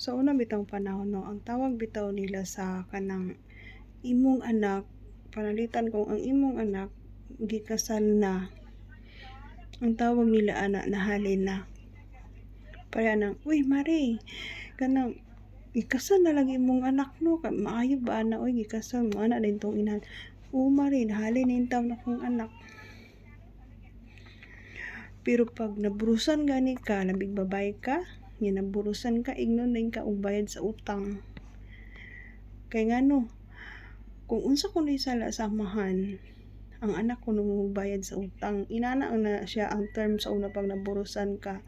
Sa una bitang panahon 'no, ang tawag bitaw nila sa kanang imong anak, panalitan kung ang imong anak gikasal na, ang tawag nila ana nahalin na. Pareha nang, "Uy mare, kanang gikasal na lagi imong anak 'no, maayo ba ana oy gikasal mo ana din tong inahan." "Oo mare, nahalin na intaw na akong anak." Pero pag naburusan gani ka, labing babae ka, nga naburusan ka, ingnon din ka og bayad sa utang. Kay ngano, kung unsa ko ni sala sa amahan, ang anak ko nung bayad sa utang, inana na siya ang term sa una pag naburusan ka.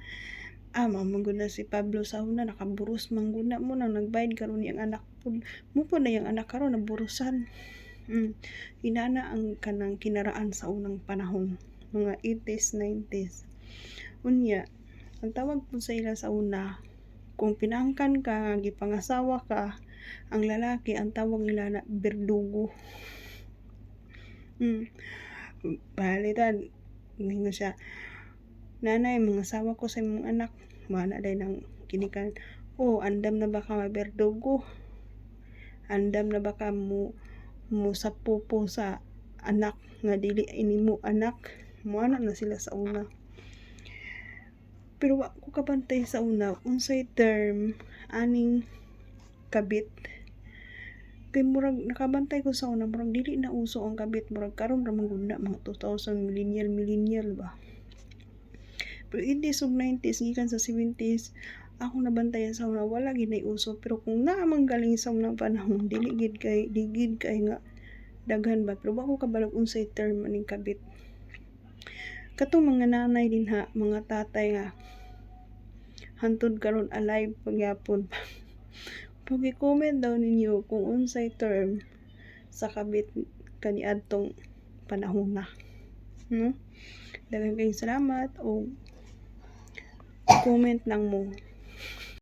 Mamangod na si Pablo sa una, nakaburus mangguna mo nang nagbayad karon yang anak po. Mo po na yung anak karon naburusan. Inana ang kanang kinaraan sa unang panahon, mga 80s, 90s. Unya, ang tawag po sa ila sa una, kung pinangkan ka, gipangasawa ka, ang lalaki, ang tawag nila na berdugo. Palitan, ningo siya, "Nanay, mangasawa ko sa imong anak." Mana day ng kinikan, andam na ba ka maberdugo? Andam na ba ka mo sa pupo sa anak nga dili ini mo anak?" Moana na sila sa una. Pero wa ko kabantay sa una unsay term aning kabit. Kay murag nakabantay ko sa una, murag dili na uso ang kabit, murag karon ra man gud na mga 2000 millennial ba. Pero 80s ug 90s gikan sa 70s ako nabantayan sa una wala gid nay uso, pero kung naa man galing sa unang panahon dili gid kay nga daghan ba, pero wa ko kabalo unsay term aning kabit. Katong mga nanay dinha, mga tatay nga hantod karon alive pagyapon. Pag i-comment daw ninyo kung unsay term sa kabit kaniadtong panahon na. No? Daghang kayong salamat o comment lang mo.